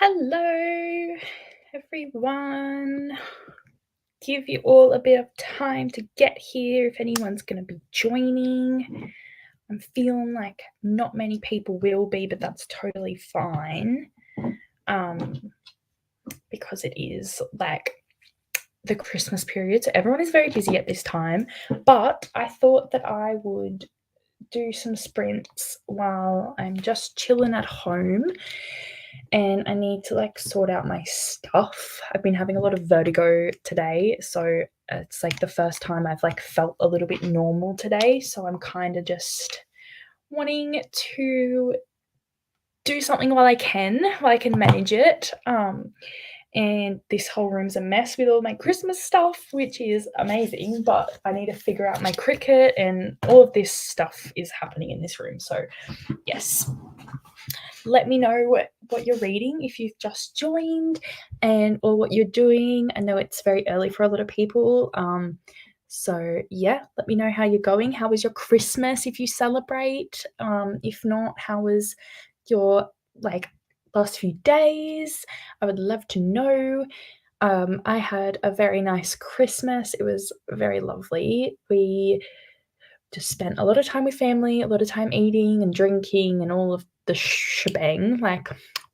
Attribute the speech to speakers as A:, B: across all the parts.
A: Hello, everyone. Give you all a bit of time to get here if anyone's going to be joining. I'm feeling like not many people will be, but that's totally fine because it is like the Christmas period, so everyone is very busy at this time. But I thought that I would do some sprints while I'm just chilling at home. And I need to sort out my stuff. I've been having a lot of vertigo today, so it's like the first time I've felt a little bit normal today. So I'm kind of just wanting to do something while I can manage it. And this whole room's a mess with all my Christmas stuff, which is amazing, but I need to figure out my cricket, and all of this stuff is happening in this room. So yes, let me know what you're reading if you've just joined, or what you're doing. I know it's very early for a lot of people. So yeah, let me know how you're going. How was your Christmas if you celebrate? If not, how was your last few days? I would love to know. I had a very nice Christmas. It was very lovely. We just spent a lot of time with family, a lot of time eating and drinking and all of the shebang,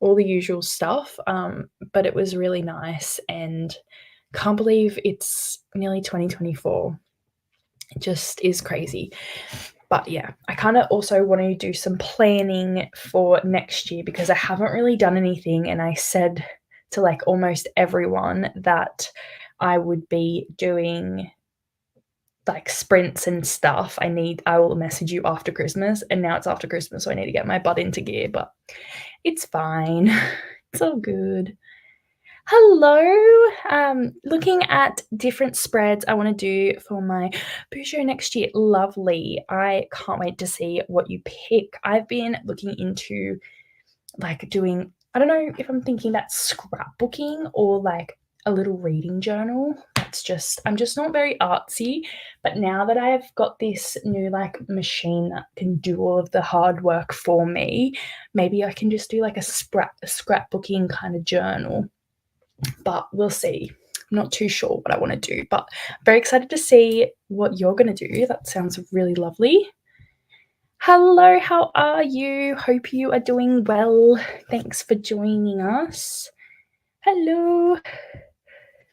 A: all the usual stuff. But it was really nice, and can't believe it's nearly 2024. It just is crazy. But yeah, I kind of also want to do some planning for next year because I haven't really done anything, and I said to almost everyone that I would be doing sprints and stuff. I will message you after Christmas, and now it's after Christmas, so I need to get my butt into gear, but it's fine. It's all good. Hello. Looking at different spreads I want to do for my Peugeot next year. Lovely. I can't wait to see what you pick. I've been looking into doing, I don't know if I'm thinking about scrapbooking or a little reading journal. I'm just not very artsy, but now that I've got this new machine that can do all of the hard work for me, maybe I can just do a scrapbooking kind of journal. But we'll see. I'm not too sure what I want to do, but I'm very excited to see what you're going to do. That sounds really lovely. Hello, how are you? Hope you are doing well. Thanks for joining us. Hello.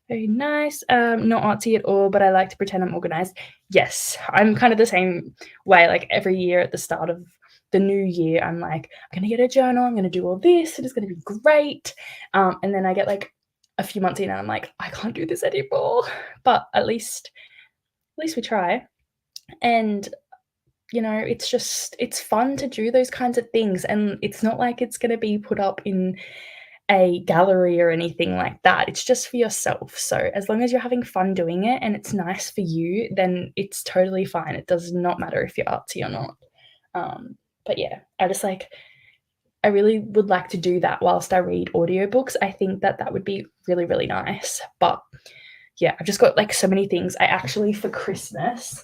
A: Very nice. Not artsy at all, but I like to pretend I'm organized. Yes, I'm kind of the same way. Every year at the start of the new year, I'm I'm going to get a journal. I'm going to do all this. It is going to be great. And then I get a few months in and I'm I can't do this anymore. But at least we try. And it's fun to do those kinds of things, and it's not it's going to be put up in a gallery or anything like that. It's just for yourself. So as long as you're having fun doing it and it's nice for you, then it's totally fine. It does not matter if you're artsy or not. But yeah, I really would like to do that whilst I read audiobooks. I think that would be really, really nice. But yeah, I've just got so many things. I actually, for Christmas,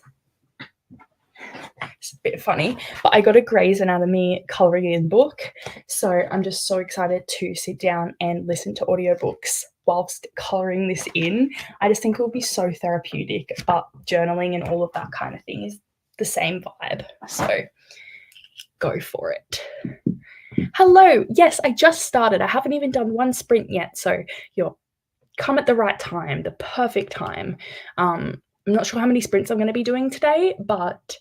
A: it's a bit funny, but I got a Grey's Anatomy colouring in book. So I'm just so excited to sit down and listen to audiobooks whilst colouring this in. I just think it will be so therapeutic, but journaling and all of that kind of thing is the same vibe. So go for it. Hello. Yes, I just started. I haven't even done one sprint yet. So you're come at the right time, the perfect time. I'm not sure how many sprints I'm going to be doing today, but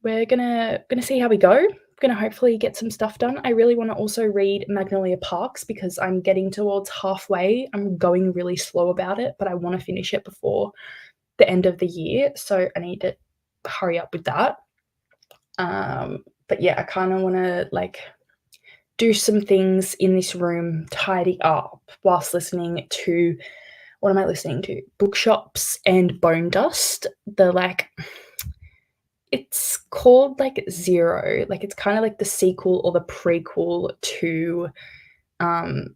A: we're gonna see how we go. I'm gonna hopefully get some stuff done. I really want to also read Magnolia Parks because I'm getting towards halfway. I'm going really slow about it, but I want to finish it before the end of the year, so I need to hurry up with that. But yeah, I kind of want to do some things in this room, tidy up whilst listening to, what am I listening to? Bookshops and Bone Dust. It's called Zero. It's kind of the sequel or the prequel to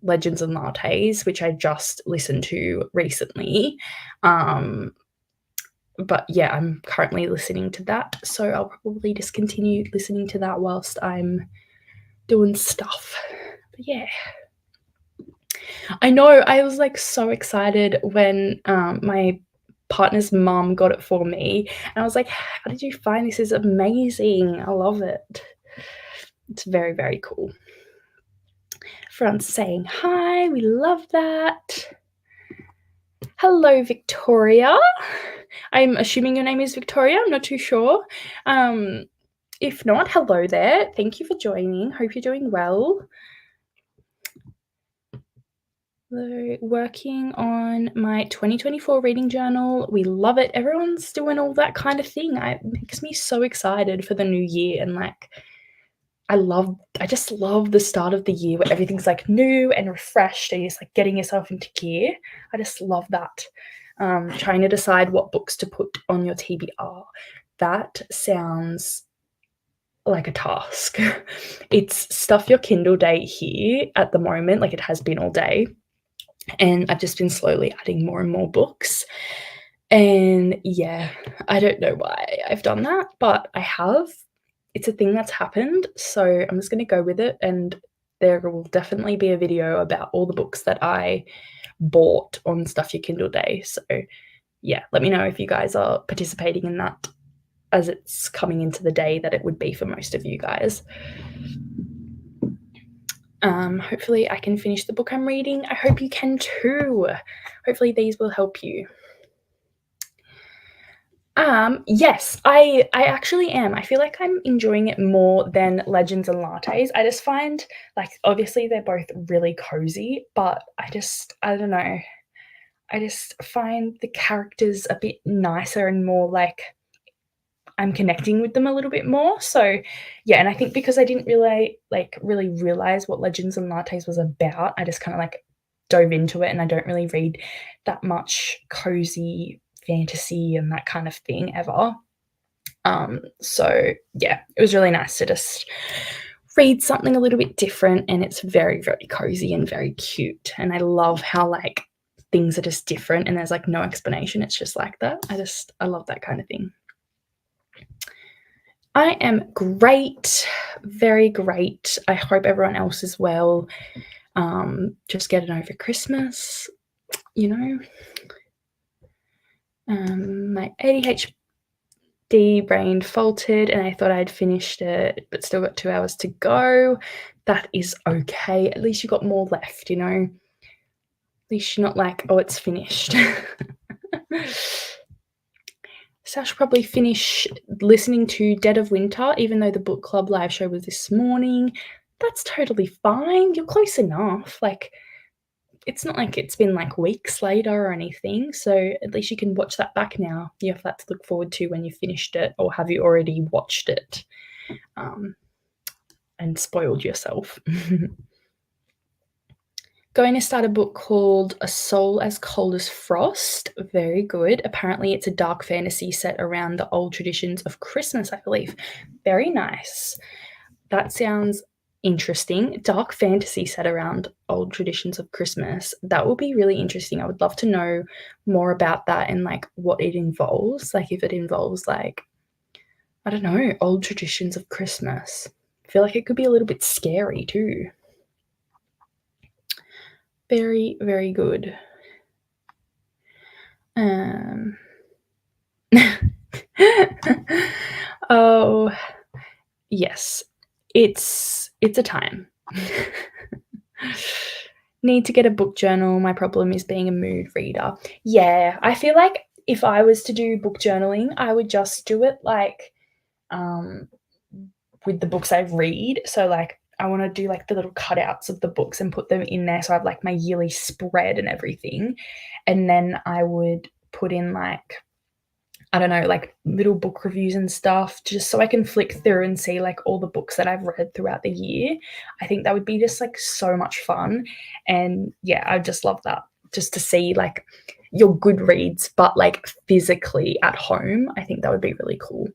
A: Legends and Lattes, which I just listened to recently. But yeah, I'm currently listening to that, so I'll probably just continue listening to that whilst I'm doing stuff. But yeah. I know, I was, like, so excited when, my partner's mum got it for me, and I was like, "How did you find this? Is amazing. I love it." It's very, very cool. Everyone's saying hi, we love that. Hello, Victoria. I'm assuming your name is Victoria, I'm not too sure. If not, hello there. Thank you for joining. Hope you're doing well. Working on my 2024 reading journal. We love it. Everyone's doing all that kind of thing. It makes me so excited for the new year, and like I just love the start of the year where everything's like new and refreshed and you're just like getting yourself into gear. I just love that. Trying to decide what books to put on your TBR. That sounds like a task. It's stuff your Kindle day here at the moment, like it has been all day. And I've just been slowly adding more and more books. And yeah, I don't know why I've done that, but I have. It's a thing that's happened, so I'm just gonna go with it, and there will definitely be a video about all the books that I bought on Stuff Your Kindle Day. So yeah, let me know if you guys are participating in that, as it's coming into the day that it would be for most of you guys. Hopefully I can finish the book I'm reading. I hope you can too. Hopefully these will help you. Yes, I actually am. I feel like I'm enjoying it more than Legends and Lattes. I just find, like, obviously they're both really cozy, but I don't know. I just find the characters a bit nicer and more like I'm connecting with them a little bit more. So yeah, and I think because I didn't really realize what Legends and Lattes was about, I just kind of like dove into it, and I don't really read that much cozy fantasy and that kind of thing ever. So yeah, it was really nice to just read something a little bit different, and it's very, very cozy and very cute. And I love how like things are just different and there's like no explanation. It's just like that. I love that kind of thing. I am great, very great. I hope everyone else is well. Just getting over Christmas, you know. My ADHD brain faltered and I thought I'd finished it, but still got 2 hours to go. That is okay. At least you got more left, you know. At least you're not like, oh, it's finished. So I should probably finish listening to Dead of Winter, even though the book club live show was this morning. That's totally fine. You're close enough. Like, it's not like it's been like weeks later or anything. So at least you can watch that back now. You have that to look forward to when you finished it, or have you already watched it and spoiled yourself? Going to start a book called A Soul as Cold as Frost. Very good. Apparently, it's a dark fantasy set around the old traditions of Christmas, I believe. Very nice. That sounds interesting. Dark fantasy set around old traditions of Christmas. That will be really interesting. I would love to know more about that and like what it involves. Like if it involves like, I don't know, old traditions of Christmas. I feel like it could be a little bit scary too. Very, very good. Oh, yes. It's a time. Need to get a book journal. My problem is being a mood reader. Yeah, I feel like if I was to do book journaling, I would just do it like with the books I read. So like I want to do like the little cutouts of the books and put them in there. So I have like my yearly spread and everything. And then I would put in like, I don't know, like little book reviews and stuff, just so I can flick through and see like all the books that I've read throughout the year. I think that would be just like so much fun. And yeah, I just love that. Just to see like your Goodreads, but like physically at home. I think that would be really cool.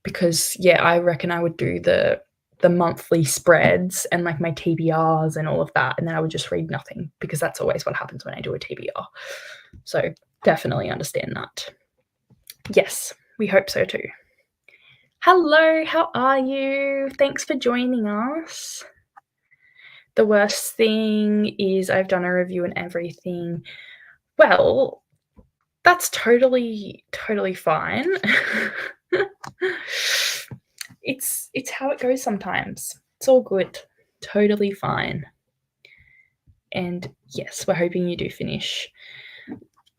A: Because yeah, I reckon I would do the monthly spreads and like my TBRs and all of that, and then I would just read nothing, because that's always what happens when I do a TBR. So definitely understand that. Yes, we hope so too. Hello, how are you? Thanks for joining us. The worst thing is I've done a review and everything. Well, that's totally fine. It's how it goes sometimes. It's all good. Totally fine. And yes, we're hoping you do finish.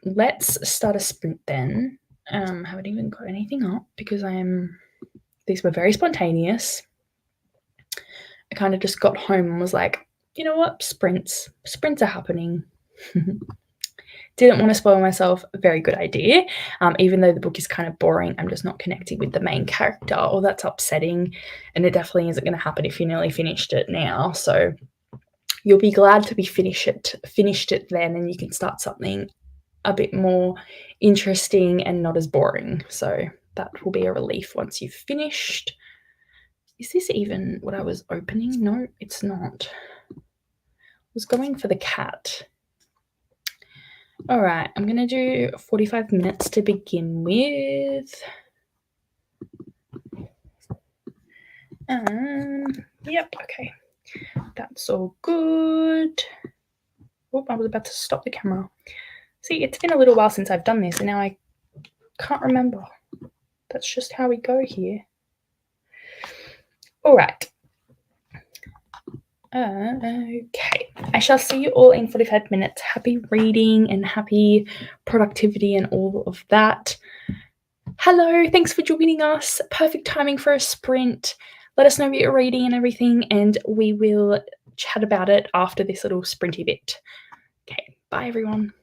A: Let's start a sprint then. Haven't even got anything up because these were very spontaneous. I kind of just got home and was like, you know what? Sprints are happening. Didn't want to spoil myself. Very good idea. Even though the book is kind of boring, I'm just not connecting with the main character. Oh, that's upsetting. And it definitely isn't going to happen if you nearly finished it now. So you'll be glad to be finished it then, and you can start something a bit more interesting and not as boring. So that will be a relief once you've finished. Is this even what I was opening? No, it's not. I was going for the cat. All right, I'm going to do 45 minutes to begin with. Yep, okay. That's all good. Oh, I was about to stop the camera. See, it's been a little while since I've done this, and now I can't remember. That's just how we go here. All right. Okay. I shall see you all in 45 minutes. Happy reading and happy productivity and all of that. Hello, thanks for joining us. Perfect timing for a sprint. Let us know what you're reading and everything, and we will chat about it after this little sprinty bit. Okay, bye everyone.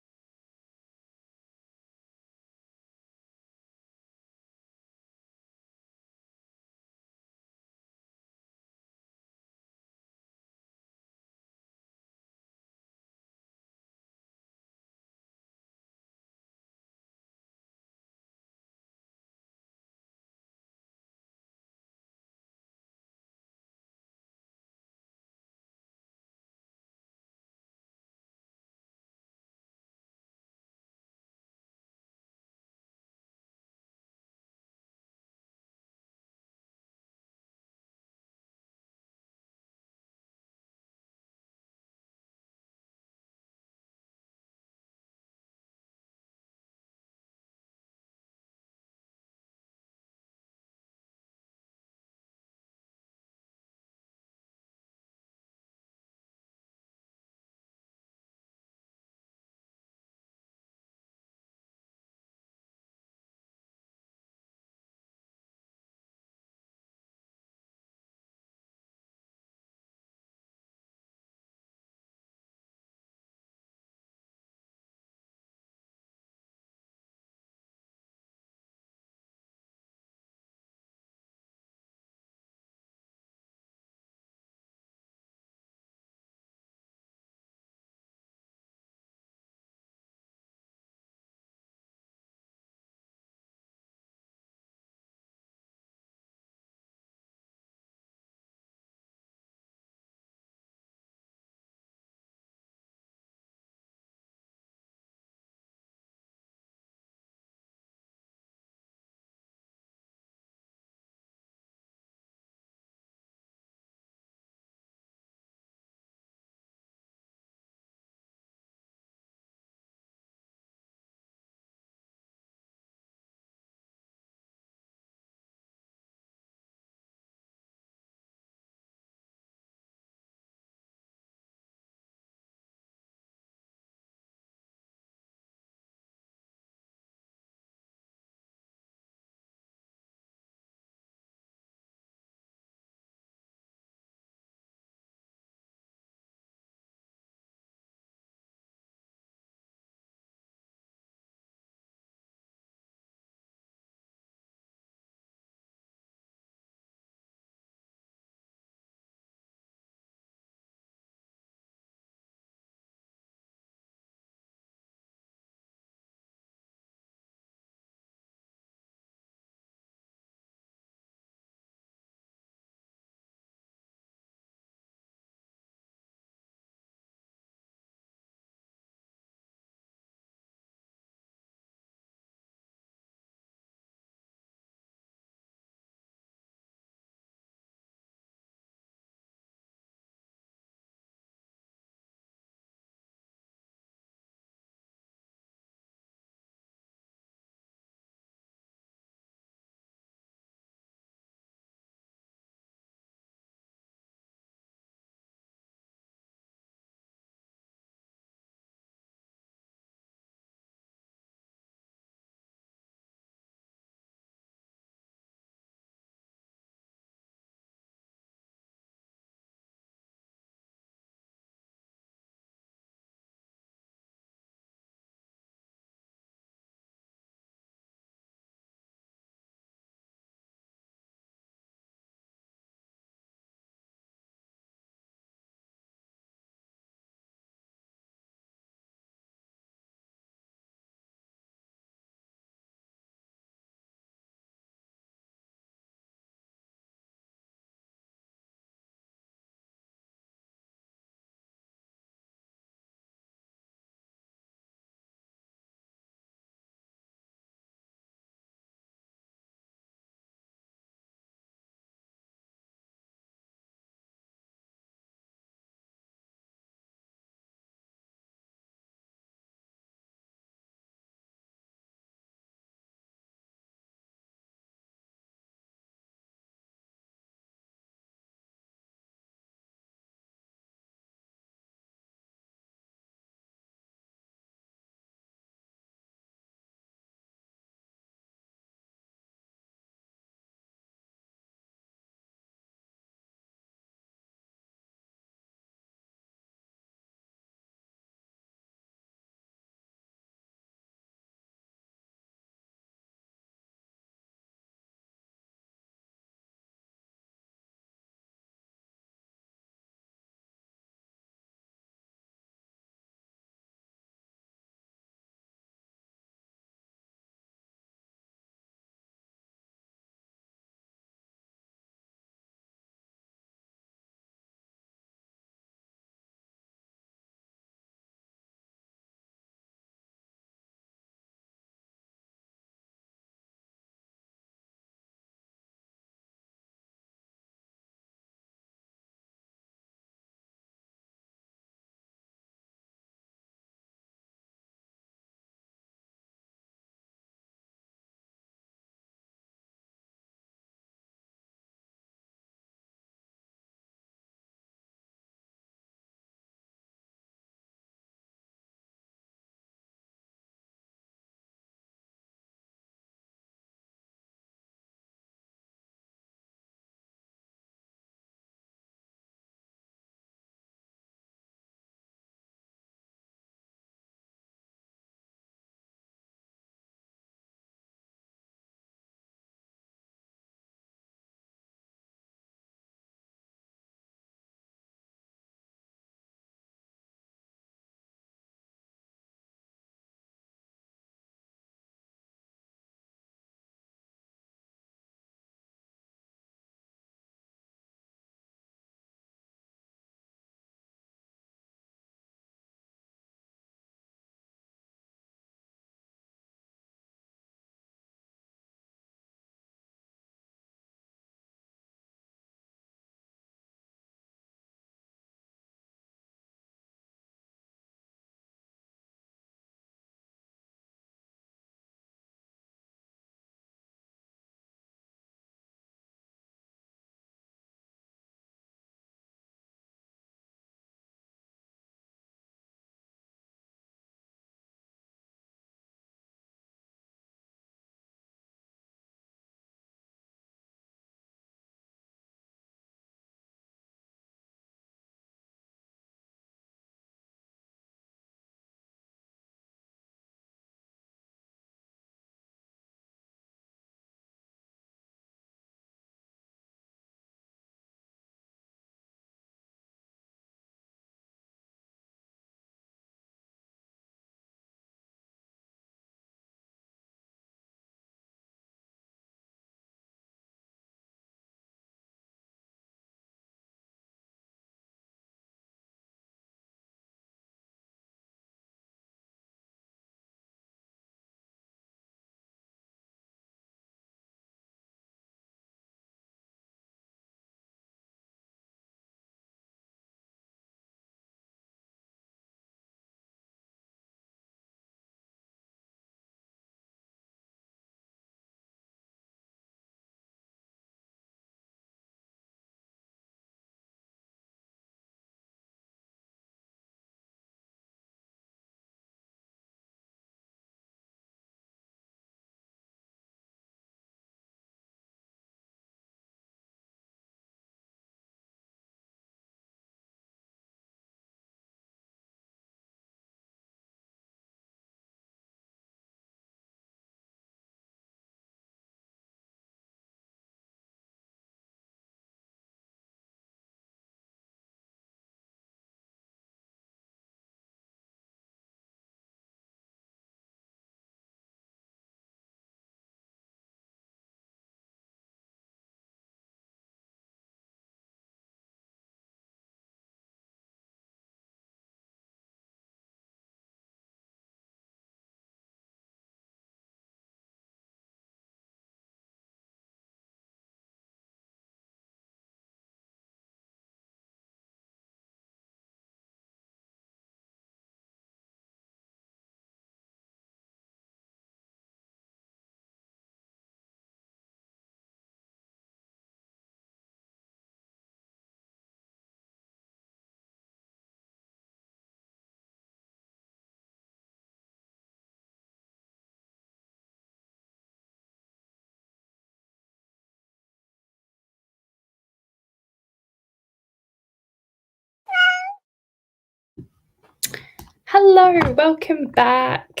A: Hello, welcome back.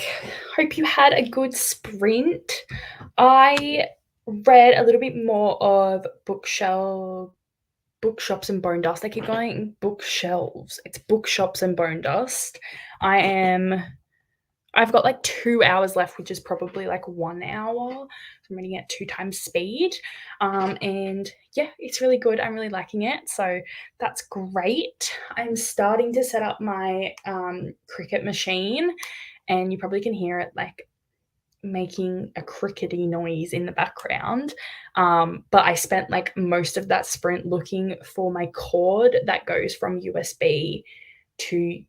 A: Hope you had a good sprint. I read a little bit more of bookshops and bone dust. I keep going bookshelves. It's bookshops and bone dust. I've got like 2 hours left, which is probably like 1 hour. So I'm reading at 2 times speed. And yeah, it's really good. I'm really liking it. So that's great. I'm starting to set up my cricket machine, and you probably can hear it like making a crickety noise in the background. But I spent like most of that sprint looking for my cord that goes from USB to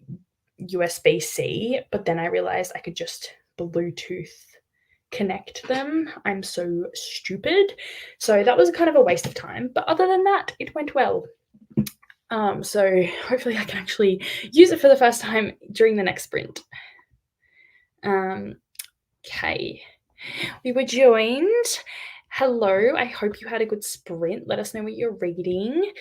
A: USB-C, but then I realized I could just Bluetooth connect them. I'm so stupid. So that was kind of a waste of time. But other than that, it went well. So hopefully I can actually use it for the first time during the next sprint. Okay. We were joined. Hello, I hope you had a good sprint. Let us know what you're reading.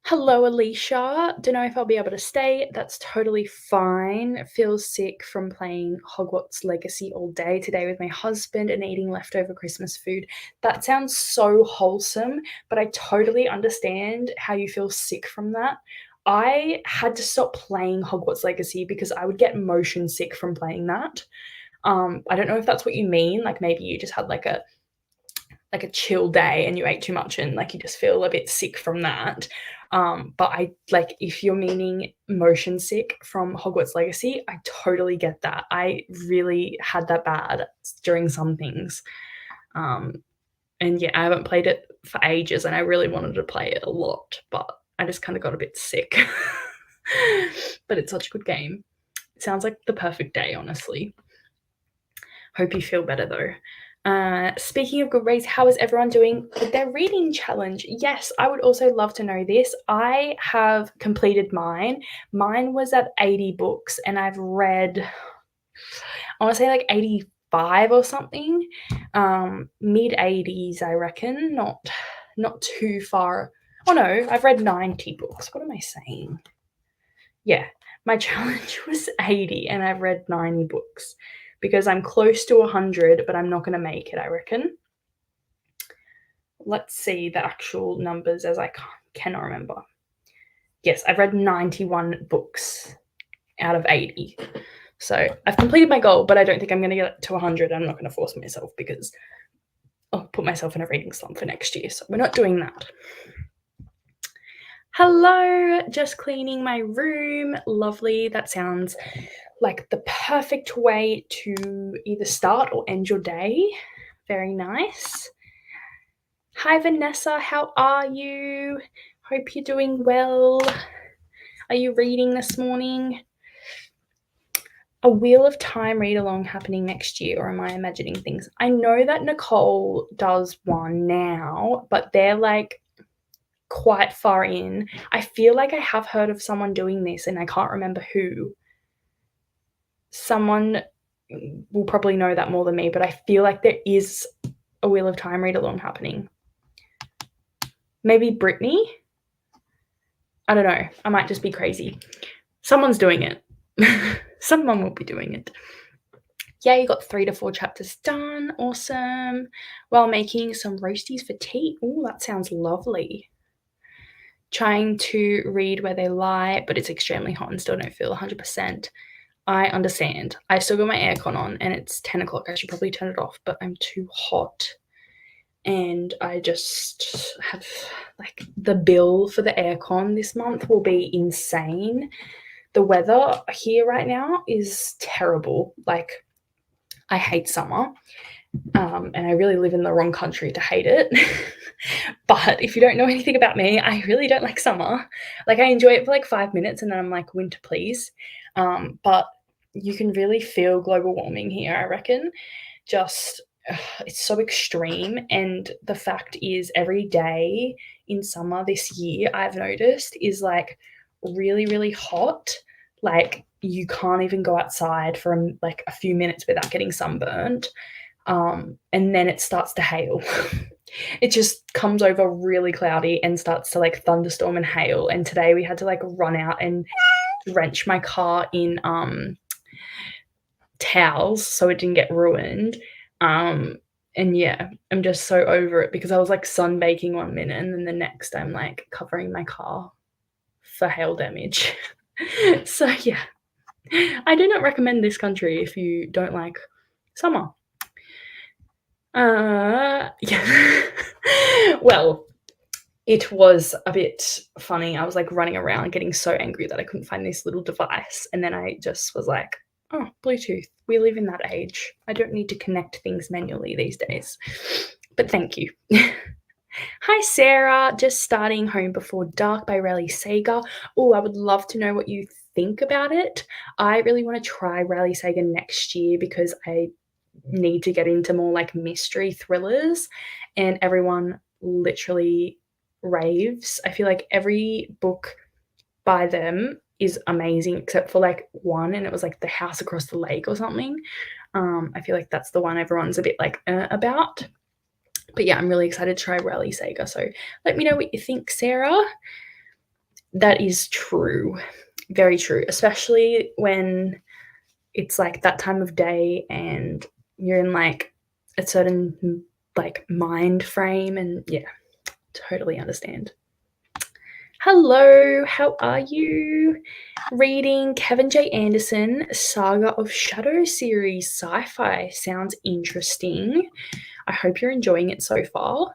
A: Hello, Alicia. Don't know if I'll be able to stay. That's totally fine. Feels sick from playing Hogwarts Legacy all day today with my husband and eating leftover Christmas food. That sounds so wholesome, but I totally understand how you feel sick from that. I had to stop playing Hogwarts Legacy because I would get motion sick from playing that. I don't know if that's what you mean. Like maybe you just had like a chill day and you ate too much and like you just feel a bit sick from that. But I like if you're meaning motion sick from Hogwarts Legacy, I totally get that. I really had that bad during some things. And yeah, I haven't played it for ages and I really wanted to play it a lot, but I just kind of got a bit sick. But it's such a good game. It sounds like the perfect day, honestly. Hope you feel better though. Speaking of Goodreads, how is everyone doing with their reading challenge? Yes, I would also love to know this. I have completed mine. Mine was at 80 books and I've read, I want to say like 85 or something. Mid 80s, I reckon. Not too far. Oh no, I've read 90 books. What am I saying? Yeah, my challenge was 80 and I've read 90 books because I'm close to 100, but I'm not going to make it, I reckon. Let's see the actual numbers as I cannot remember. Yes, I've read 91 books out of 80. So I've completed my goal, but I don't think I'm going to get to 100. I'm not going to force myself because I'll put myself in a reading slump for next year. So we're not doing that. Hello, just cleaning my room. Lovely. That sounds like the perfect way to either start or end your day. Very nice. Hi, Vanessa. How are you? Hope you're doing well. Are you reading this morning? A Wheel of Time read along happening next year, or am I imagining things? I know that Nicole does one now, but they're like quite far in. I feel like I have heard of someone doing this and I can't remember who. Someone will probably know that more than me, but I feel like there is a Wheel of Time read along happening. Maybe Brittany? I don't know. I might just be crazy. Someone's doing it. Someone will be doing it. Yeah, you got 3 to 4 chapters done. Awesome. While making some roasties for tea. Oh, that sounds lovely. Trying to read Where They Lie, but it's extremely hot and still don't feel 100%. I understand. I still got my aircon on and it's 10 o'clock. I should probably turn it off, but I'm too hot. And I just have like the bill for the aircon this month will be insane. The weather here right now is terrible. Like I hate summer. And I really live in the wrong country to hate it. But if you don't know anything about me, I really don't like summer. Like I enjoy it for like 5 minutes and then I'm like, winter, please. But you can really feel global warming here, I reckon. Just it's so extreme. And the fact is every day in summer this year I've noticed is like really, really hot. Like you can't even go outside for like a few minutes without getting sunburned. And then it starts to hail. It just comes over really cloudy and starts to like thunderstorm and hail. And today we had to like run out and drench my car in towels so it didn't get ruined. And yeah, I'm just so over it because I was like sunbaking one minute and then the next I'm like covering my car for hail damage. So yeah, I do not recommend this country if you don't like summer. Yeah. Well, it was a bit funny. I was like running around getting so angry that I couldn't find this little device. And then I just was like, oh, Bluetooth. We live in that age. I don't need to connect things manually these days. But thank you. Hi, Sarah. Just starting Home Before Dark by Riley Sager. Oh, I would love to know what you think about it. I really want to try Riley Sager next year because I need to get into more like mystery thrillers, and everyone literally raves. I feel like every book by them is amazing except for like one, and it was like The House Across the Lake or something. I feel like that's the one everyone's a bit like about. But yeah, I'm really excited to try Riley Sager. So let me know what you think, Sarah. That is true. Very true. Especially when it's like that time of day and you're in like a certain like mind frame, and yeah, totally understand. Hello, how are you? Reading Kevin J. Anderson Saga of Shadow series sci-fi. Sounds interesting. I hope you're enjoying it so far.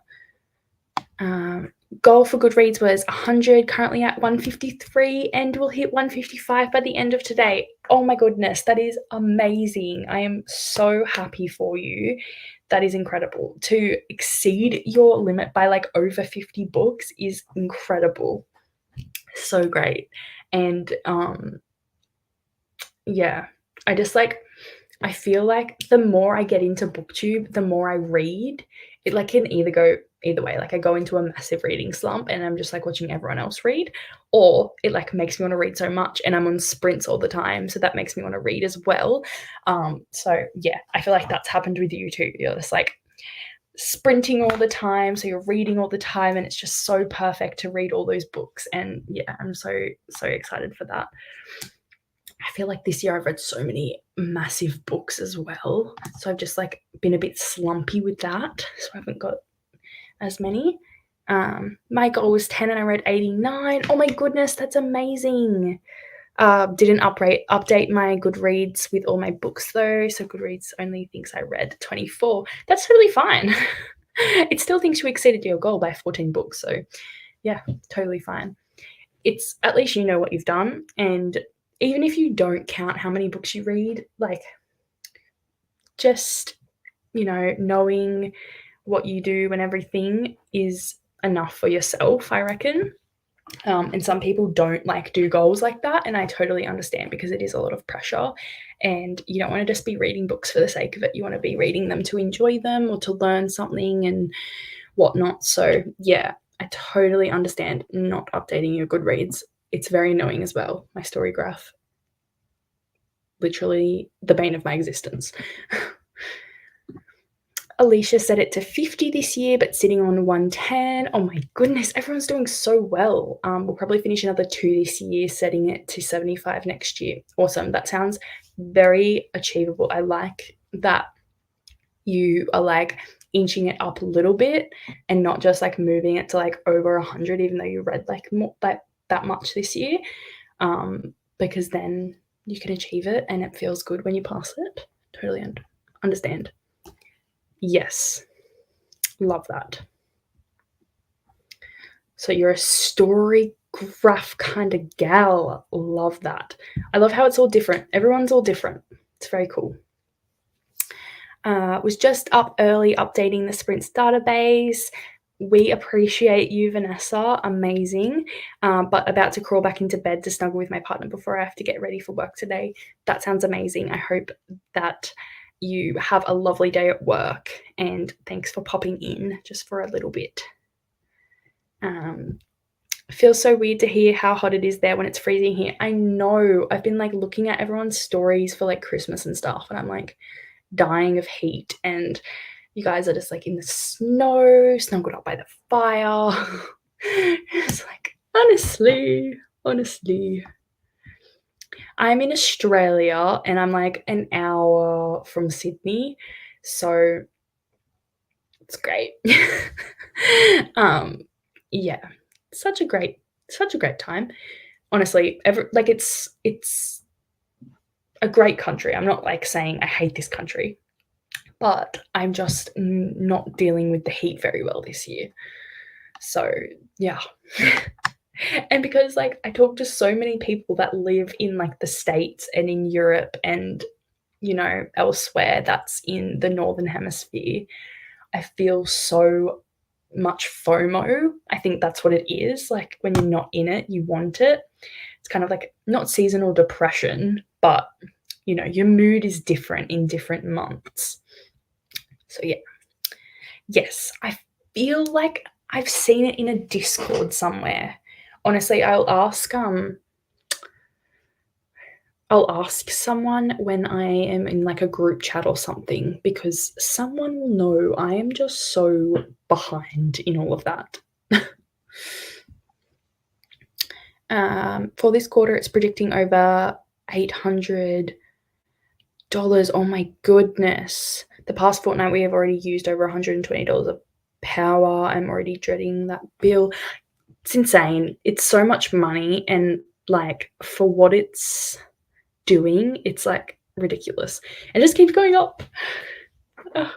A: Goal for Goodreads was 100, currently at 153, and will hit 155 by the end of today. Oh my goodness, that is amazing. I am so happy for you. That is incredible. To exceed your limit by like over 50 books is incredible. So great. And yeah, I feel like the more I get into booktube, the more I read. It like can either go either way. Like I go into a massive reading slump and I'm just like watching everyone else read, or it like makes me want to read so much and I'm on sprints all the time, so that makes me want to read as well. So yeah, I feel like that's happened with you too. You're just like sprinting all the time, so you're reading all the time, and it's just so perfect to read all those books. And yeah, I'm so excited for that. I feel like this year I've read so many massive books as well. So I've just like been a bit slumpy with that. So I haven't got as many. My goal was 10 and I read 89. Oh my goodness, that's amazing. Didn't update my Goodreads with all my books though. So Goodreads only thinks I read 24. That's totally fine. It still thinks you exceeded your goal by 14 books. So yeah, totally fine. It's at least you know what you've done, and even if you don't count how many books you read, like just, knowing what you do and everything is enough for yourself, I reckon. And some people don't like do goals like that, and I totally understand because it is a lot of pressure, and you don't want to just be reading books for the sake of it. You want to be reading them to enjoy them or to learn something and whatnot. So yeah, I totally understand not updating your Goodreads. It's very annoying as well. My story graph, literally the bane of my existence. Alicia set it to 50 this year, but sitting on 110. Oh my goodness, everyone's doing so well. We'll probably finish another 2 this year, setting it to 75 next year. Awesome. That sounds very achievable. I like that you are like inching it up a little bit and not just like moving it to like over 100, even though you read like more that much this year, because then you can achieve it and it feels good when you pass it. Totally understand. Yes, love that. So you're a story graph kind of gal. Love that. I love how it's all different. Everyone's all different. It's very cool. Was just up early updating the Sprints database. We appreciate you, Vanessa. Amazing. But about to crawl back into bed to snuggle with my partner before I have to get ready for work today. That sounds amazing. I hope that you have a lovely day at work, and thanks for popping in just for a little bit. Feels so weird to hear how hot it is there when it's freezing here. I know. I've been like looking at everyone's stories for like Christmas and stuff, and I'm like dying of heat, and you guys are just like in the snow, snuggled up by the fire. It's like, honestly. I'm in Australia and I'm like an hour from Sydney, so it's great. um, yeah, such a great time. Honestly, like it's a great country. I'm not like saying I hate this country, but I'm just not dealing with the heat very well this year. So yeah. And because like I talk to so many people that live in like the States and in Europe and elsewhere that's in the Northern Hemisphere, I feel so much FOMO. I think that's what it is. Like when you're not in it, you want it. It's kind of like not seasonal depression, but your mood is different in different months. So yeah. Yes, I feel like I've seen it in a Discord somewhere. Honestly, I'll ask someone when I am in like a group chat or something because someone will know. I am just so behind in all of that. For this quarter, it's predicting over $800. Oh my goodness. The past fortnight, we have already used over $120 of power. I'm already dreading that bill. It's insane. It's so much money, and like for what it's doing, it's like ridiculous. It just keeps going up. Ugh.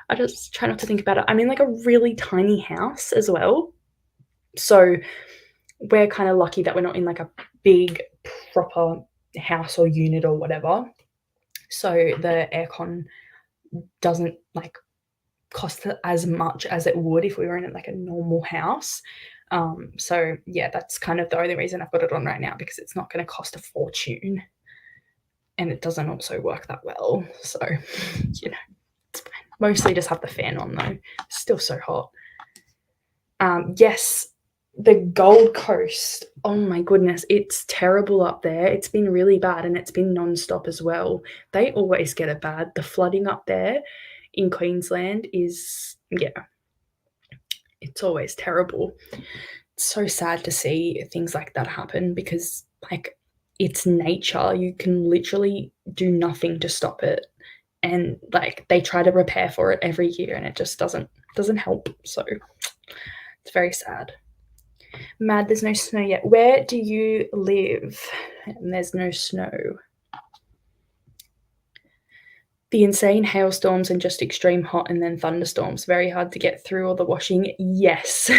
A: I just try not to think about it. I'm in like a really tiny house as well. So we're kind of lucky that we're not in like a big proper house or unit or whatever. So the aircon doesn't like cost as much as it would if we were in like a normal house. So yeah, that's kind of the only reason I've got it on right now, because it's not going to cost a fortune. And it doesn't also work that well. So, it's fine. Mostly just have the fan on though. It's still so hot. Yes, the Gold Coast. Oh my goodness, it's terrible up there. It's been really bad, and it's been non-stop as well. They always get it bad. The flooding up there in Queensland is, it's always terrible. It's so sad to see things like that happen because, like, it's nature. You can literally do nothing to stop it. And like they try to prepare for it every year and it just doesn't help. So it's very sad. Mad, there's no snow yet. Where do you live? And there's no snow. The insane hailstorms and just extreme hot and then thunderstorms. Very hard to get through all the washing. Yes.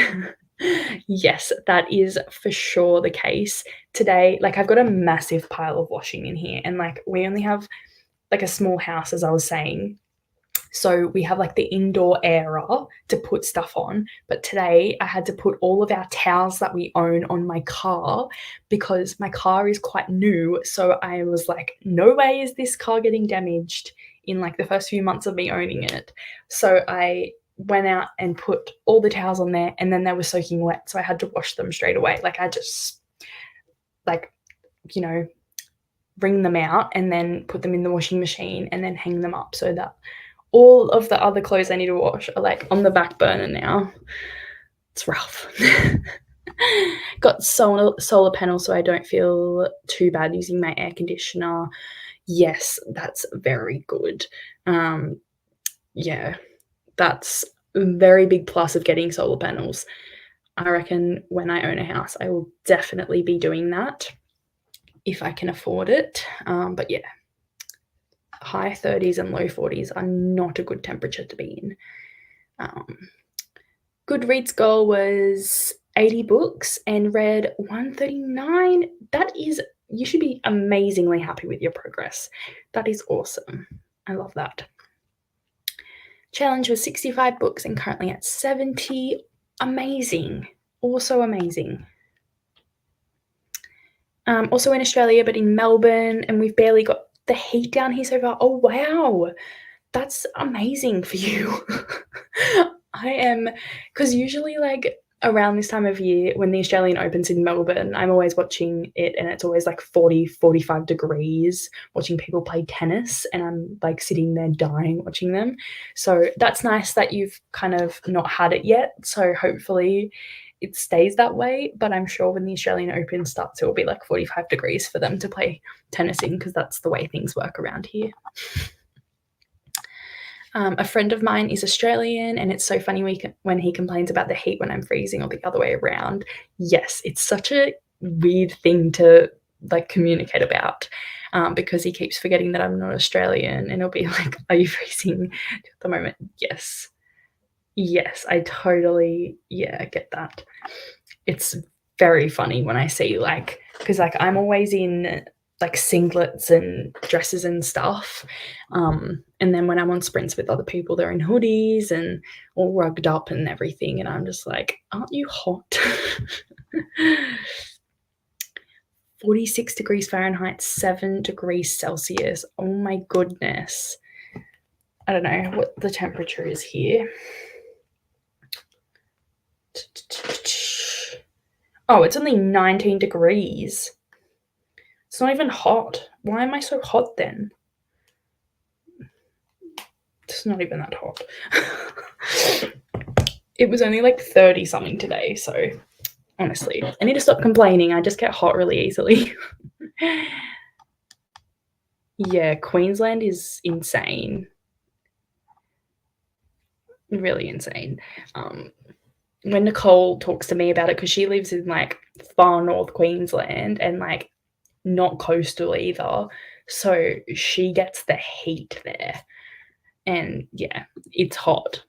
A: Yes, that is for sure the case. Today, like I've got a massive pile of washing in here, and like we only have like a small house, as I was saying. So we have like the indoor area to put stuff on. But today I had to put all of our towels that we own on my car because my car is quite new. So I was like, no way is this car getting damaged in like the first few months of me owning it. So I went out and put all the towels on there, and then they were soaking wet. So I had to wash them straight away. Like I just like, wring them out and then put them in the washing machine and then hang them up so that all of the other clothes I need to wash are like on the back burner now. It's rough. Got solar panels so I don't feel too bad using my air conditioner. Yes, that's very good. Yeah, that's a very big plus of getting solar panels. I reckon when I own a house, I will definitely be doing that if I can afford it. But yeah, high 30s and low 40s are not a good temperature to be in. Goodreads goal was 80 books and read 139. You should be amazingly happy with your progress. That is awesome. I love that. Challenge was 65 books and currently at 70. Amazing. Also amazing. Also in Australia, but in Melbourne, and we've barely got the heat down here so far. Oh, wow. That's amazing for you. Because usually like around this time of year when the Australian Open's in Melbourne, I'm always watching it and it's always like 40, 45 degrees, watching people play tennis, and I'm like sitting there dying watching them. So that's nice that you've kind of not had it yet. So hopefully it stays that way, but I'm sure when the Australian Open starts, it will be like 45 degrees for them to play tennis in, because that's the way things work around here. A friend of mine is Australian, and it's so funny when he complains about the heat when I'm freezing, or the other way around. Yes, it's such a weird thing to like communicate about, because he keeps forgetting that I'm not Australian, and he'll be like, "Are you freezing at the moment?" Yes. Yes, I totally, yeah, get that. It's very funny when I see, like, because like I'm always in like singlets and dresses and stuff, and then when I'm on sprints with other people, they're in hoodies and all rugged up and everything, and I'm just like, aren't you hot? 46 degrees Fahrenheit, 7 degrees Celsius. Oh my goodness. I don't know what the temperature is here. Oh, it's only 19 degrees. It's not even hot. Why am I so hot then? It's not even that hot. It was only like 30 something today, so honestly, I need to stop complaining. I just get hot really easily. Yeah, Queensland is insane. Really insane. When Nicole talks to me about it, because she lives in like far north Queensland and like not coastal either, so she gets the heat there, and yeah, it's hot.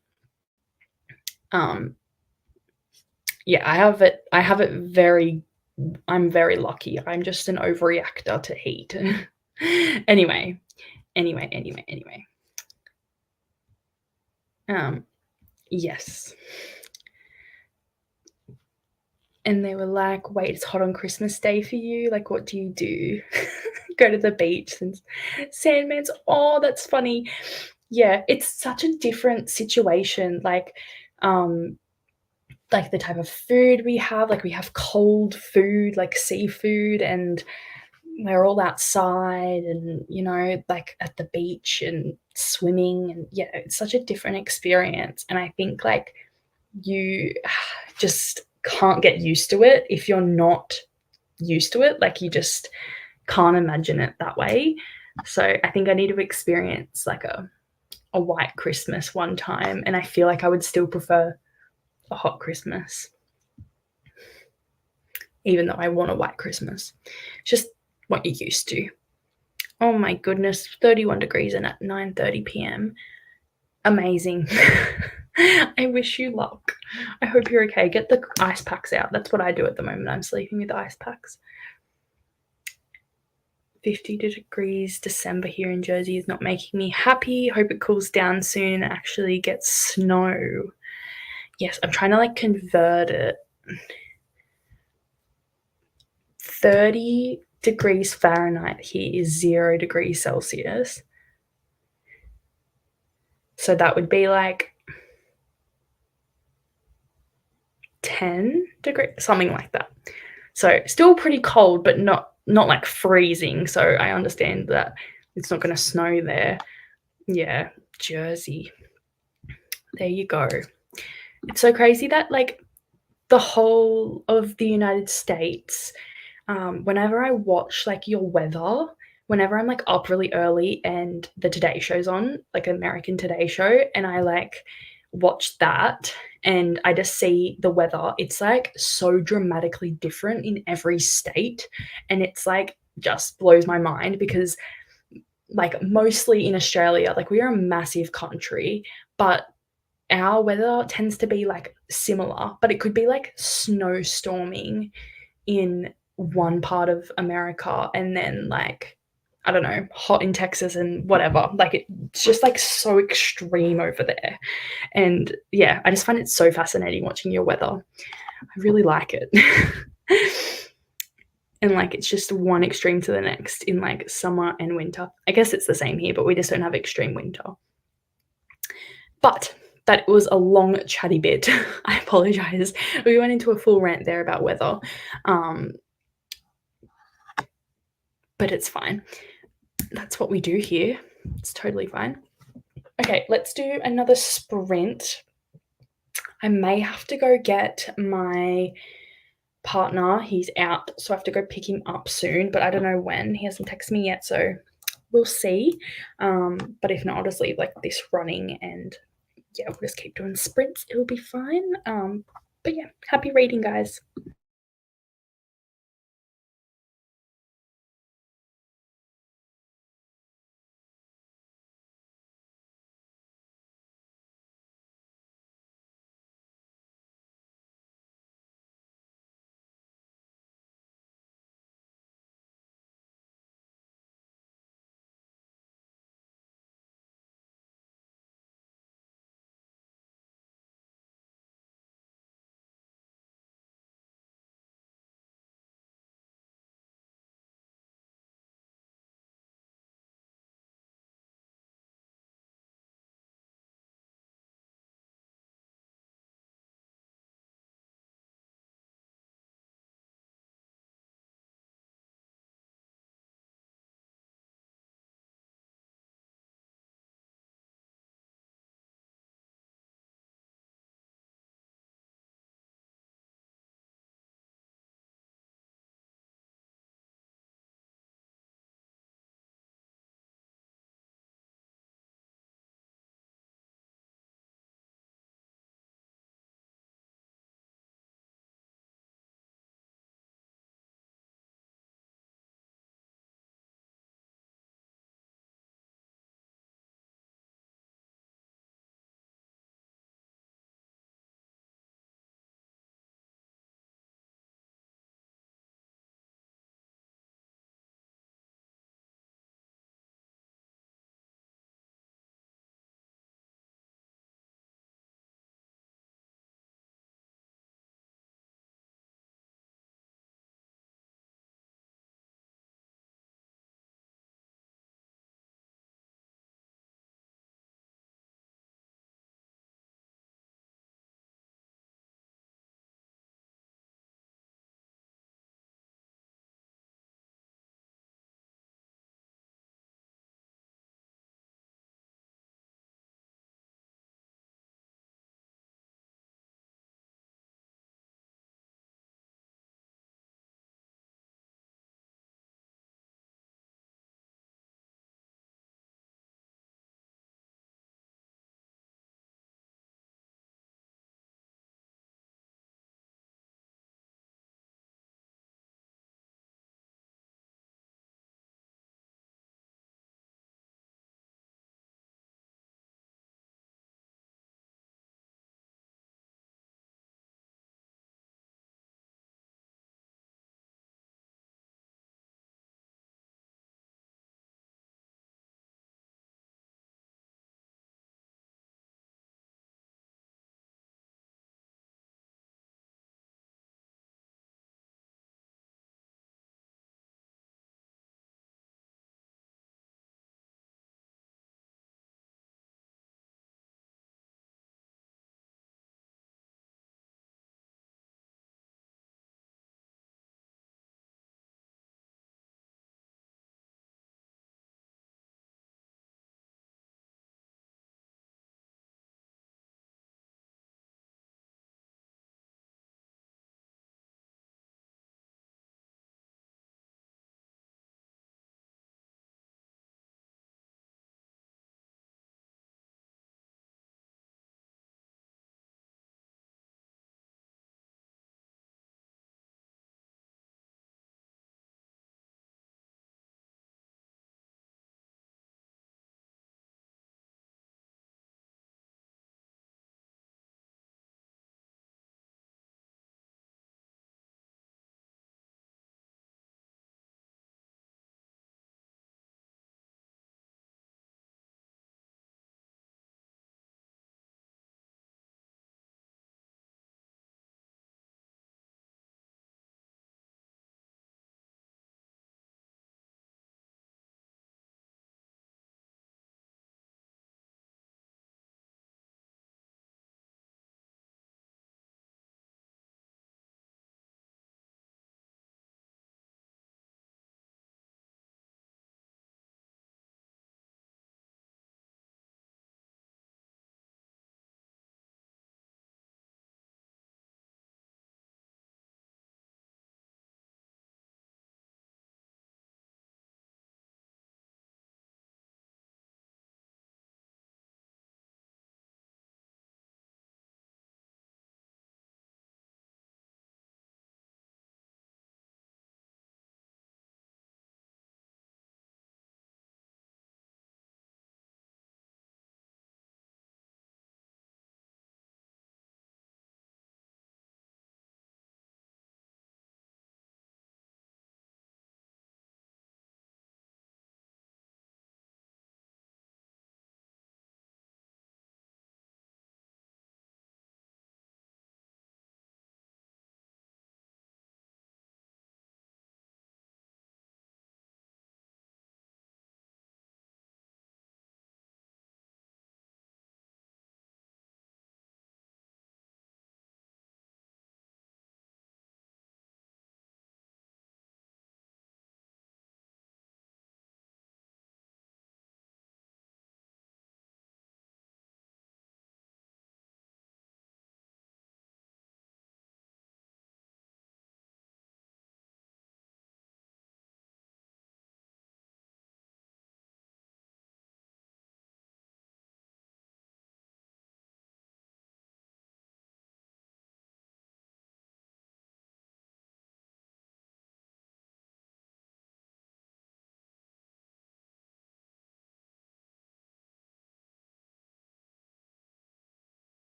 A: Yeah, I have it very, I'm very lucky. I'm just an overreactor to heat. Anyway. Yes. And they were like, "Wait, it's hot on Christmas Day for you? Like, what do you do?" Go to the beach and sandmans. Oh, that's funny. Yeah, it's such a different situation. Like the type of food we have, like we have cold food, like seafood, and we're all outside and, you know, like at the beach and swimming, and yeah, it's such a different experience. And I think like you just can't get used to it if you're not used to it. Like you just can't imagine it that way. So I think I need to experience like a white Christmas one time, and I feel like I would still prefer a hot Christmas, even though I want a white Christmas. Just what you're used to. Oh my goodness, 31 degrees and at 9:30 p.m. Amazing. I wish you luck. I hope you're okay. Get the ice packs out. That's what I do at the moment. I'm sleeping with ice packs. 50 degrees December here in Jersey is not making me happy. Hope it cools down soon and actually gets snow. Yes, I'm trying to like convert it. 30 degrees Fahrenheit here is 0 degrees Celsius. So that would be like 10 degrees, something like that. So still pretty cold, but not like freezing. So I understand that it's not going to snow there. Yeah, Jersey. There you go. It's so crazy that like the whole of the United States, whenever I watch like your weather, whenever I'm like up really early and the Today Show's on, like American Today Show, and I like watch that and I just see the weather, it's like so dramatically different in every state. And it's like just blows my mind because like mostly in Australia, like we are a massive country, but our weather tends to be like similar, but it could be like snowstorming in one part of America and then like I don't know, hot in Texas and whatever. Like it's just like so extreme over there. And yeah, I just find it so fascinating watching your weather. I really like it. And like it's just one extreme to the next in like summer and winter. I guess it's the same here, but we just don't have extreme winter. But that was a long chatty bit. I apologize. We went into a full rant there about weather. But it's fine. That's what we do here. It's totally fine. Okay, let's do another sprint. I may have to go get my partner. He's out, so I have to go pick him up soon, but I don't know when. He hasn't texted me yet, so we'll see. But if not, I'll just leave like this running and yeah, we'll just keep doing sprints. It'll be fine. But yeah, happy reading, guys.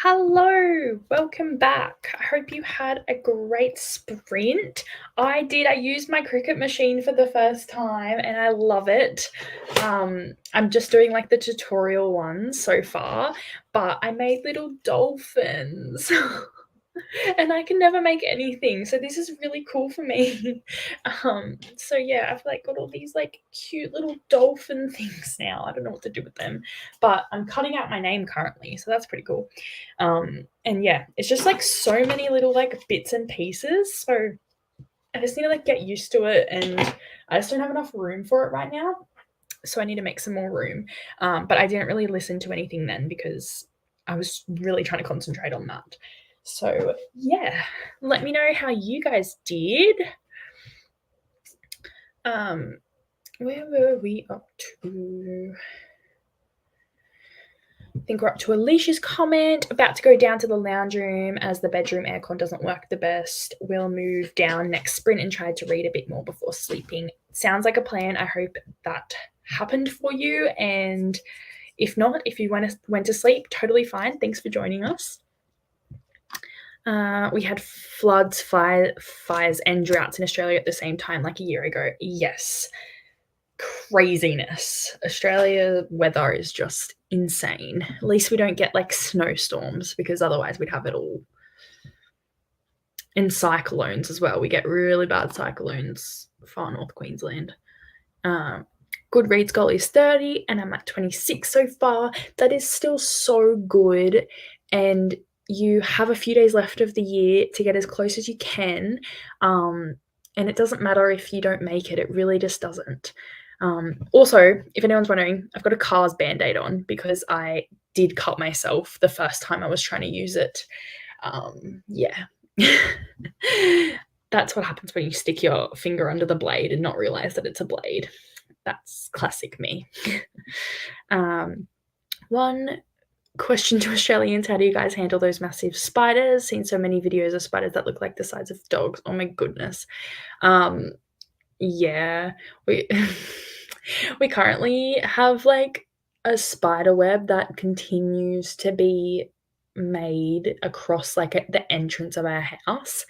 A: Hello, welcome back. I hope you had a great sprint. I did. I used my cricket machine for the first time and I love it. I'm just doing like the tutorial ones so far, but I made little dolphins. And I can never make anything. So this is really cool for me. So yeah, I've like got all these like cute little dolphin things now. I don't know what to do with them, but I'm cutting out my name currently, so that's pretty cool. And yeah, it's just like so many little like bits and pieces. So I just need to like get used to it, and I just don't have enough room for it right now. So I need to make some more room. But I didn't really listen to anything then because I was really trying to concentrate on that. So yeah, let me know how you guys did. Where were we up to? I think we're up to Alicia's comment. About to go down to the lounge room as the bedroom aircon doesn't work the best. We'll move down next sprint and try to read a bit more before sleeping. Sounds like a plan. I hope that happened for you. And if not, if you went to sleep, totally fine. Thanks for joining us. We had floods, fires, and droughts in Australia at the same time, like a year ago. Yes. Craziness. Australia weather is just insane. At least we don't get like snowstorms because otherwise we'd have it all. And cyclones as well. We get really bad cyclones far north Queensland. Goodreads goal is 30 and I'm at 26 so far. That is still so good. And you have a few days left of the year to get as close as you can. And it doesn't matter if you don't make it, it really just doesn't. Also, if anyone's wondering, I've got a Cars band-aid on because I did cut myself the first time I was trying to use it. Yeah. That's what happens when you stick your finger under the blade and not realize that it's a blade. That's classic me. One question to Australians: how do you guys handle those massive spiders? Seen so many videos of spiders that look like the size of dogs. Oh my goodness. Yeah, we we currently have like a spider web that continues to be made across like the entrance of our house,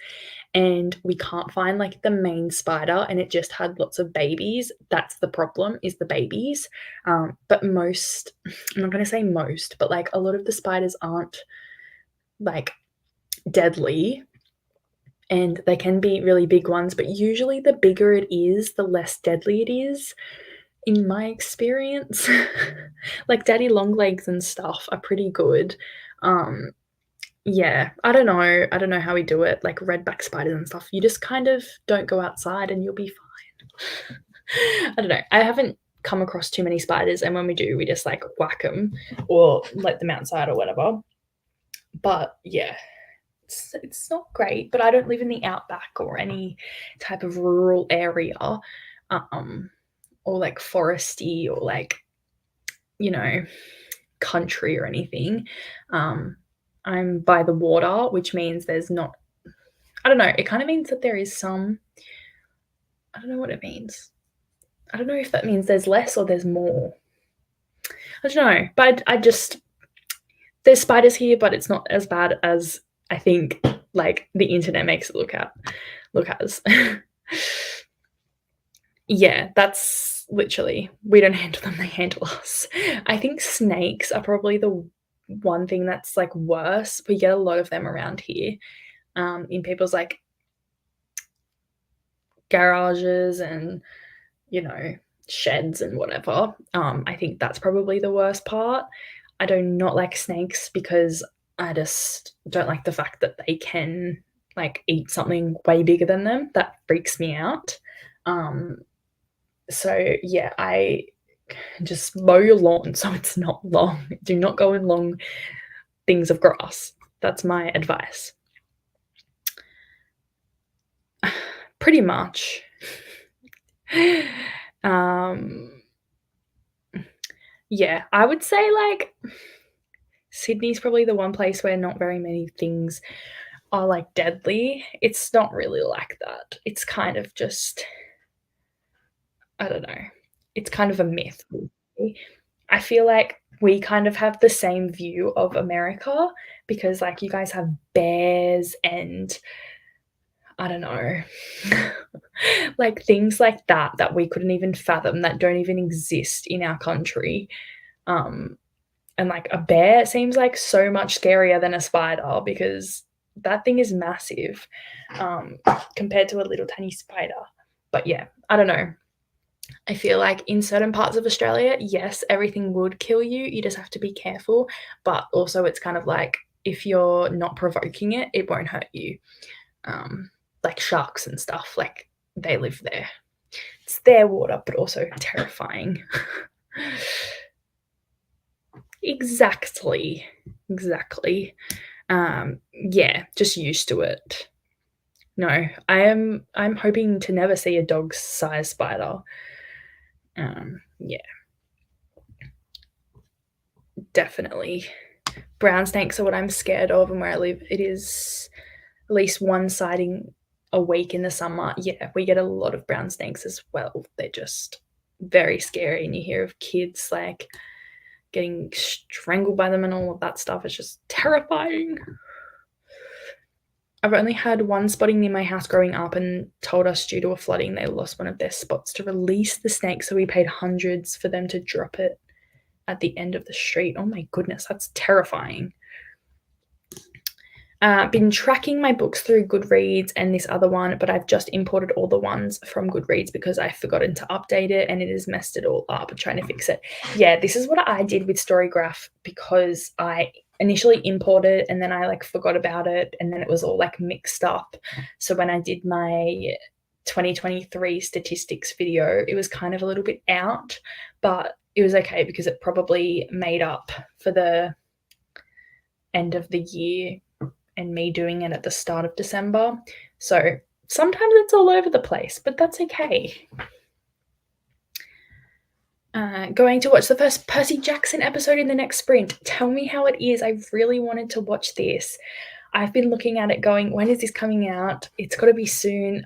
A: and we can't find like the main spider, and it just had lots of babies. That's the problem, is the babies. But most, I'm not going to say most, but like a lot of the spiders aren't like deadly, and they can be really big ones, but usually the bigger it is, the less deadly it is, in my experience. Like daddy long legs and stuff are pretty good. Yeah, I don't know how we do it, like redback spiders and stuff. You just kind of don't go outside and you'll be fine. I don't know. I haven't come across too many spiders, and when we do, we just like whack them or let them outside or whatever. But yeah, it's not great, but I don't live in the outback or any type of rural area, or like foresty or like, you know, country or anything. I'm by the water, which means there's not, I don't know, it kind of means that there is some, I don't know what it means. I don't know if that means there's less or there's more. I don't know, but I just, there's spiders here, but it's not as bad as I think like the internet makes it look as. Yeah, that's literally, we don't handle them, they handle us. I think snakes are probably the one thing that's like worse. We get a lot of them around here, in people's like garages and, you know, sheds and whatever. I think that's probably the worst part. I do not like snakes because I just don't like the fact that they can like eat something way bigger than them. That freaks me out. So yeah, I just mow your lawn so it's not long. Do not go in long things of grass. That's my advice. Pretty much. Yeah, I would say like Sydney's probably the one place where not very many things are like deadly. It's not really like that. It's kind of just, I don't know. It's kind of a myth. I feel like we kind of have the same view of America because, like, you guys have bears and I don't know, like things like that we couldn't even fathom, that don't even exist in our country. Um, and like a bear seems like so much scarier than a spider because that thing is massive um, compared to a little tiny spider. But yeah, I don't know. I feel like in certain parts of Australia, yes, everything would kill you. You just have to be careful. But also, it's kind of like if you're not provoking it, it won't hurt you. Like sharks and stuff, like they live there. It's their water, but also terrifying. Exactly. Exactly. Yeah, just used to it. No, I'm hoping to never see a dog-sized spider. Yeah, definitely. Brown snakes are what I'm scared of, and where I live, it is at least one sighting a week in the summer. Yeah, we get a lot of brown snakes as well. They're just very scary, and you hear of kids like getting strangled by them and all of that stuff. It's just terrifying. I've only had one spotting near my house growing up and told us due to a flooding they lost one of their spots to release the snake, so we paid hundreds for them to drop it at the end of the street. Oh my goodness, that's terrifying. Been tracking my books through Goodreads and this other one, but I've just imported all the ones from Goodreads because I've forgotten to update it and it has messed it all up and trying to fix it. Yeah, this is what I did with Storygraph because I initially imported and then I like forgot about it and then it was all like mixed up. So when I did my 2023 statistics video, it was kind of a little bit out, but it was okay because it probably made up for the end of the year and me doing it at the start of December. So sometimes it's all over the place, but that's okay. Going to watch the first Percy Jackson episode in the next sprint. Tell me how it is. I really wanted to watch this. I've been looking at it going, when is this coming out? It's got to be soon.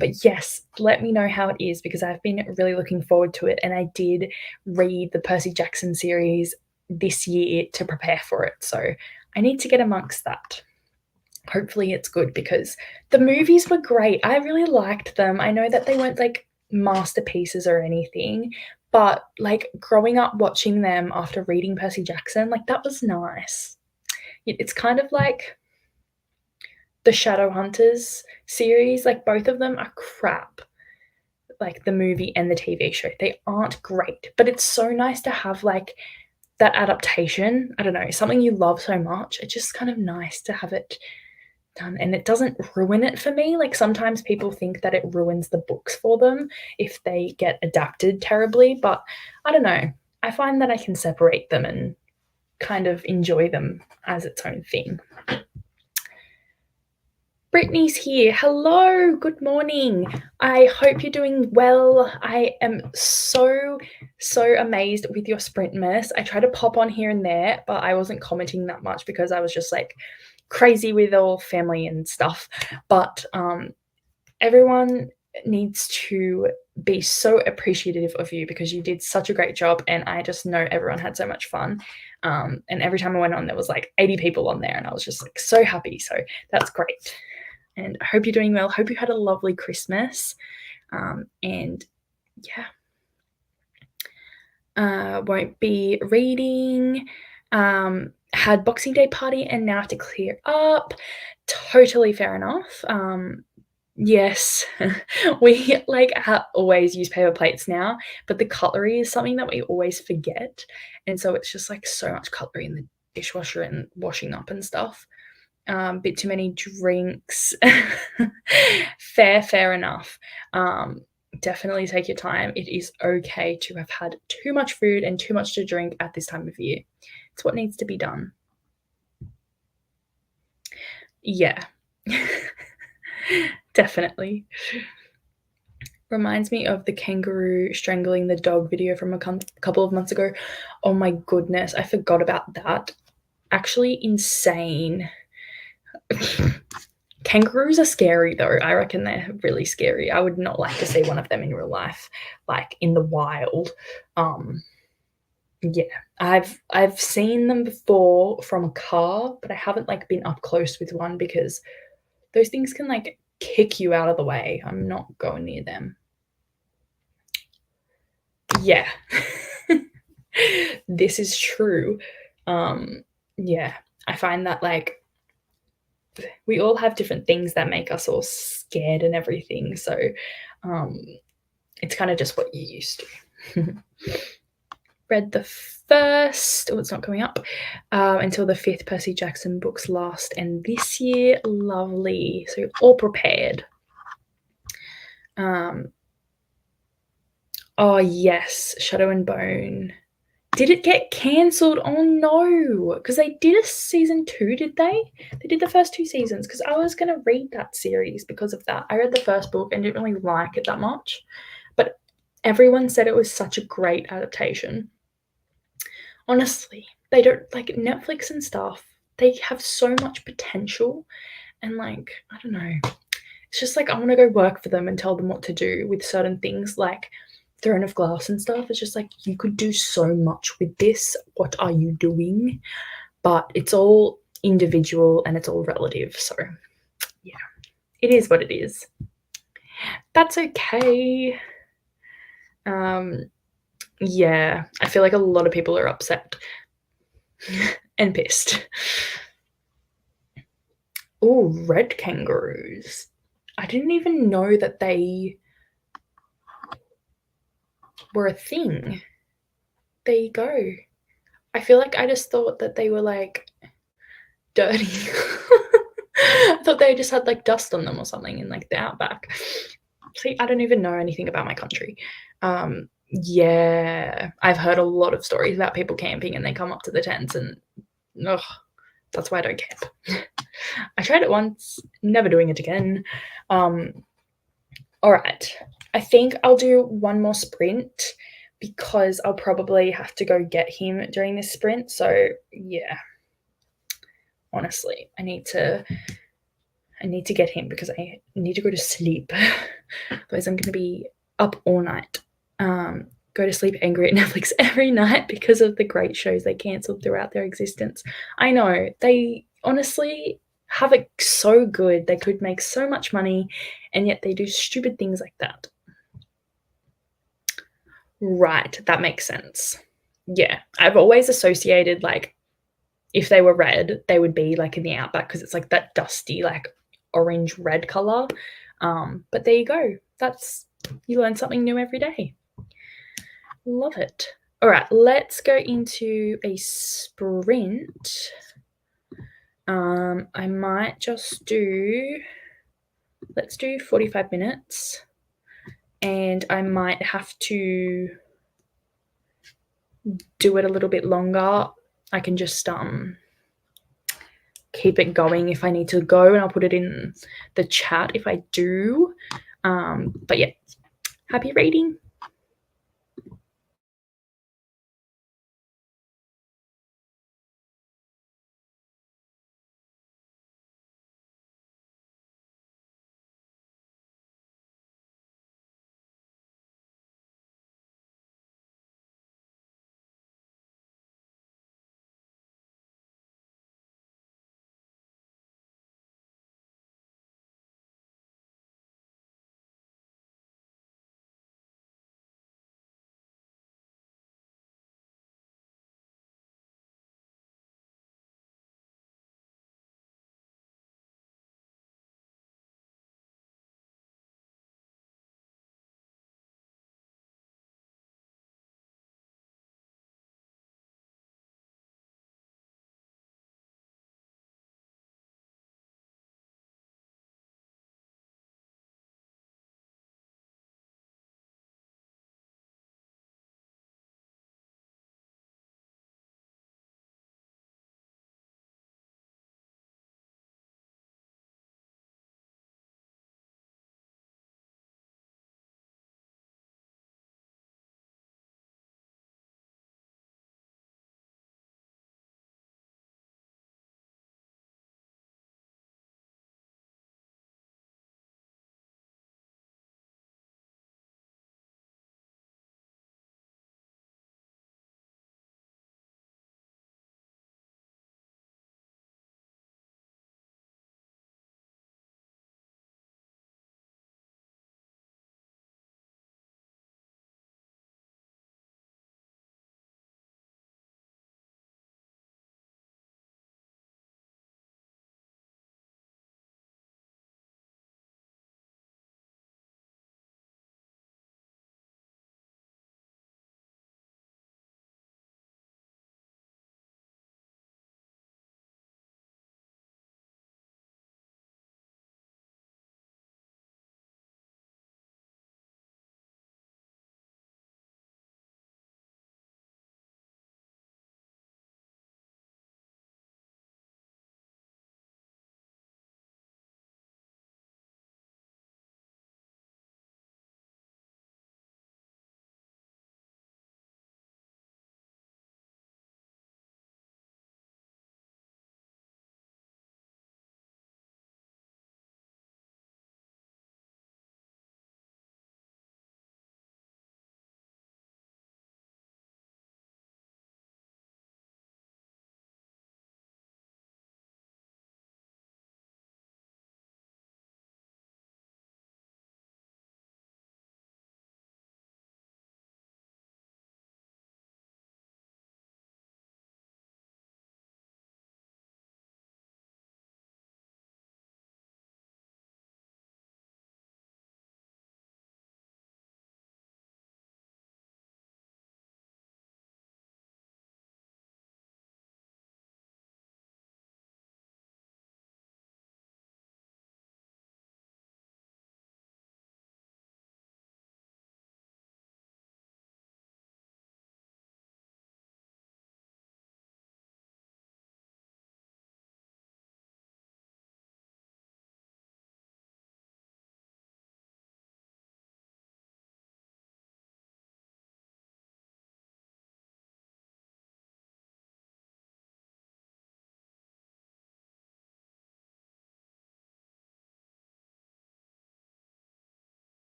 A: But yes, let me know how it is because I've been really looking forward to it. And I did read the Percy Jackson series this year to prepare for it. So I need to get amongst that. Hopefully it's good because the movies were great. I really liked them. I know that they weren't like masterpieces or anything, but like growing up watching them after reading Percy Jackson, like that was nice. It's kind of like the Shadowhunters series, like both of them are crap. Like the movie and the TV show, they aren't great, but it's so nice to have like that adaptation. I don't know, something you love so much. It's just kind of nice to have it done and it doesn't ruin it for me. Like sometimes people think that it ruins the books for them if they get adapted terribly, but I don't know. I find that I can separate them and kind of enjoy them as its own thing. Brittany's here. Hello, good morning. I hope you're doing well. I am so amazed with your sprint miss. I try to pop on here and there, but I wasn't commenting that much because I was just like crazy with all family and stuff. But everyone needs to be so appreciative of you because you did such a great job and I just know everyone had so much fun. And every time I went on, there was like 80 people on there and I was just like so happy. So that's great. And I hope you're doing well. Hope you had a lovely Christmas. And yeah, won't be reading. Had Boxing Day party and now have to clear up. Totally fair enough. Yes, we like always use paper plates now, but the cutlery is something that we always forget. And so it's just like so much cutlery in the dishwasher and washing up and stuff. Bit too many drinks. Fair enough. Definitely take your time. It is okay to have had too much food and too much to drink at this time of year. It's what needs to be done. Yeah. Definitely. Reminds me of the kangaroo strangling the dog video from a couple of months ago. Oh my goodness, I forgot about that. Actually insane. Kangaroos are scary though. I reckon they're really scary. I would not like to see one of them in real life, like in the wild. Yeah, I've seen them before from a car, but I haven't, like, been up close with one because those things can, like, kick you out of the way. I'm not going near them. Yeah. This is true. Yeah, I find that, like, we all have different things that make us all scared and everything, so, um, it's kinda just what you're used to. Read the first oh, it's not coming up, until the fifth Percy Jackson books last and this year. Lovely. So all prepared. Um, oh yes, Shadow and Bone. Did it get cancelled? Oh no, because they did a season 2, did they? They did the first 2 seasons because I was gonna read that series because of that. I read the first book and didn't really like it that much, but everyone said it was such a great adaptation. Honestly, they don't like Netflix and stuff, they have so much potential and, like, I don't know. It's just like I wanna go work for them and tell them what to do with certain things like Throne of Glass and stuff. It's just like, you could do so much with this. What are you doing? But it's all individual and it's all relative. So, yeah, it is what it is. That's okay. Um, yeah, I feel like a lot of people are upset and pissed. Oh, red kangaroos. I didn't even know that they were a thing. There you go. I feel like I just thought that they were, like, dirty. I thought they just had, like, dust on them or something in, like, the outback. See, I don't even know anything about my country. Yeah, I've heard a lot of stories about people camping and they come up to the tents and, ugh, that's why I don't camp. I tried it once, never doing it again. Alright, I think I'll do one more sprint because I'll probably have to go get him during this sprint, so yeah. Honestly, I need to get him because I need to go to sleep. Otherwise, I'm gonna be up all night. Go to sleep angry at Netflix every night because of the great shows they cancelled throughout their existence. I know, they honestly have it so good. They could make so much money, and yet they do stupid things like that. Right, that makes sense. Yeah, I've always associated, like, if they were red, they would be, like, in the outback because it's, like, that dusty, like, orange red color. But there you go. That's you learn something new every day. Love it. All right, let's go into a sprint. I might just do let's do 45 minutes, and I might have to do it a little bit longer. I can just keep it going if I need to go, and I'll put it in the chat if I do. But yeah, happy reading.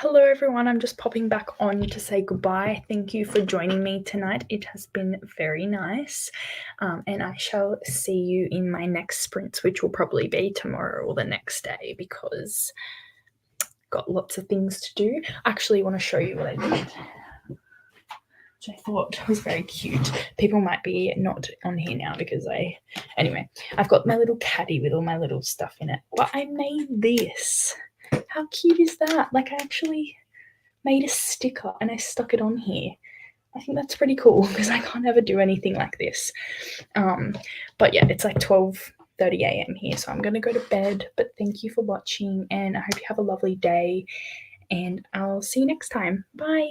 A: Hello everyone, I'm just popping back on to say goodbye. Thank you for joining me tonight. It has been very nice, and I shall see you in my next sprints, which will probably be tomorrow or the next day because I've got lots of things to do. I actually want to show you what I did, which I thought was very cute. People might be not on here now because anyway, I've got my little caddy with all my little stuff in it. But I made this. How cute is that? Like, I actually made a sticker and I stuck it on here. I think that's pretty cool because I can't ever do anything like this. But yeah, it's like 12:30 a.m. here, so I'm gonna go to bed. But thank you for watching, and I hope you have a lovely day, and I'll see you next time. Bye.